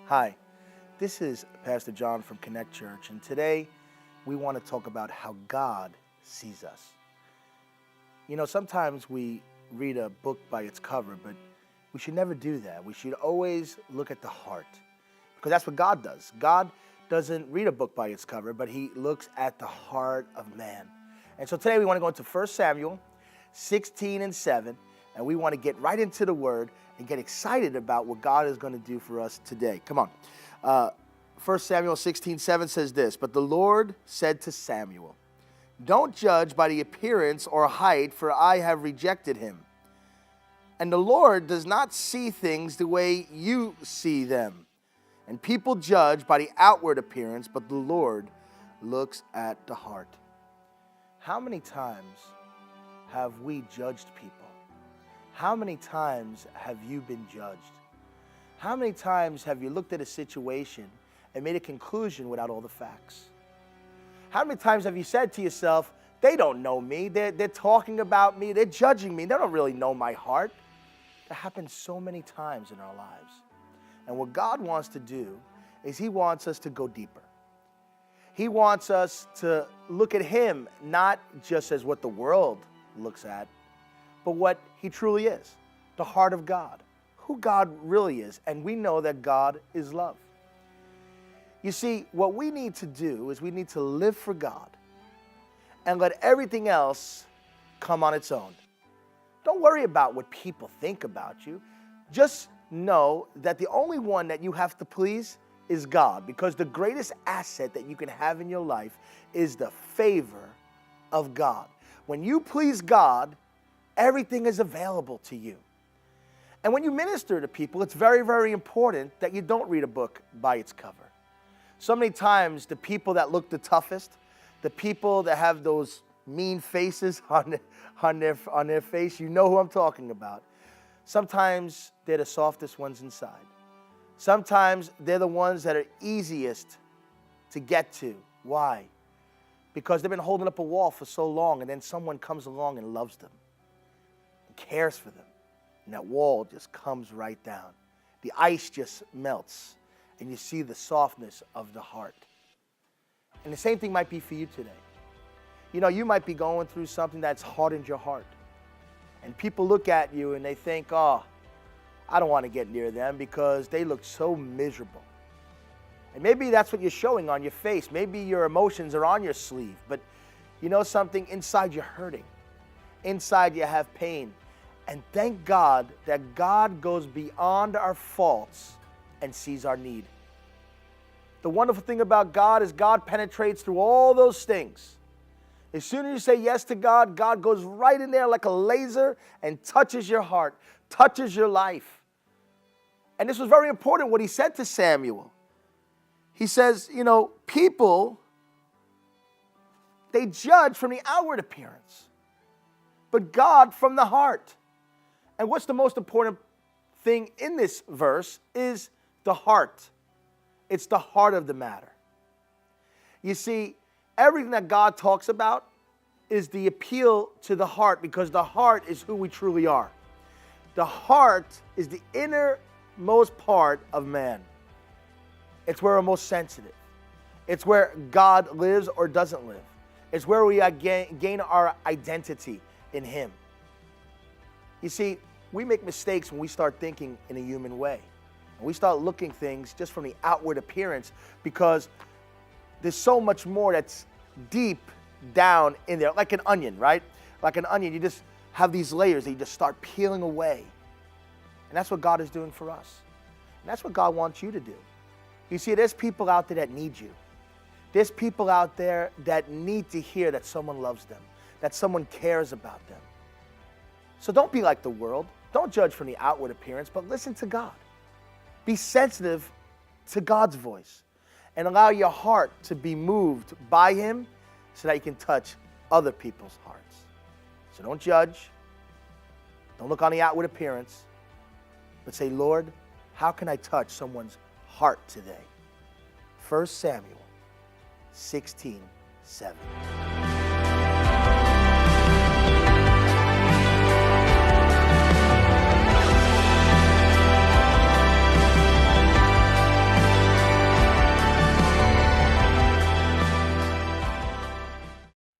Hi, this is Pastor John from Connect Church, and today we want to talk about how God sees us. You know, sometimes we read a book by its cover, but we should never do that. We should always look at the heart, because that's what God does. God doesn't read a book by its cover, but he looks at the heart of man. And so today we want to go into 1 Samuel 16 and 7, and we want to get right into the Word and get excited about what God is going to do for us today. Come on. 1 Samuel 16:7 says this, "But the Lord said to Samuel, 'Don't judge by the appearance or height, for I have rejected him.' And the Lord does not see things the way you see them. And people judge by the outward appearance, but the Lord looks at the heart." How many times have we judged people? How many times have you been judged? How many times have you looked at a situation and made a conclusion without all the facts? How many times have you said to yourself, they don't know me, they're talking about me, they're judging me, they don't really know my heart? That happens so many times in our lives. And what God wants to do is he wants us to go deeper. He wants us to look at him not just as what the world looks at, but what he truly is, the heart of God, who God really is. And we know that God is love. You see, what we need to do is we need to live for God and let everything else come on its own. Don't worry about what people think about you. Just know that the only one that you have to please is God, because the greatest asset that you can have in your life is the favor of God. When you please God, everything is available to you. And when you minister to people, it's very, very important that you don't read a book by its cover. So many times, the people that look the toughest, the people that have those mean faces on their face, you know who I'm talking about. Sometimes they're the softest ones inside. Sometimes they're the ones that are easiest to get to. Why? Because they've been holding up a wall for so long, and then someone comes along and loves them, cares for them, and that wall just comes right down. The ice just melts, and you see the softness of the heart. And the same thing might be for you today. You know, you might be going through something that's hardened your heart, and people look at you and they think, oh, I don't want to get near them because they look so miserable. And maybe that's what you're showing on your face. Maybe your emotions are on your sleeve, but you know something? Inside you're hurting. Inside you have pain. And thank God that God goes beyond our faults and sees our need. The wonderful thing about God is God penetrates through all those things. As soon as you say yes to God, God goes right in there like a laser and touches your heart, touches your life. And this was very important what he said to Samuel. He says, you know, people, they judge from the outward appearance, but God from the heart. And what's the most important thing in this verse is the heart. It's the heart of the matter. You see, everything that God talks about is the appeal to the heart, because the heart is who we truly are. The heart is the innermost part of man. It's where we're most sensitive. It's where God lives or doesn't live. It's where we gain our identity in him. You see, we make mistakes when we start thinking in a human way. And we start looking things just from the outward appearance, because there's so much more that's deep down in there, like an onion, right? Like an onion, you just have these layers that you just start peeling away. And that's what God is doing for us. And that's what God wants you to do. You see, there's people out there that need you. There's people out there that need to hear that someone loves them, that someone cares about them. So don't be like the world. Don't judge from the outward appearance, but listen to God. Be sensitive to God's voice and allow your heart to be moved by him so that you can touch other people's hearts. So don't judge. Don't look on the outward appearance, but say, Lord, how can I touch someone's heart today? 1 Samuel 16:7.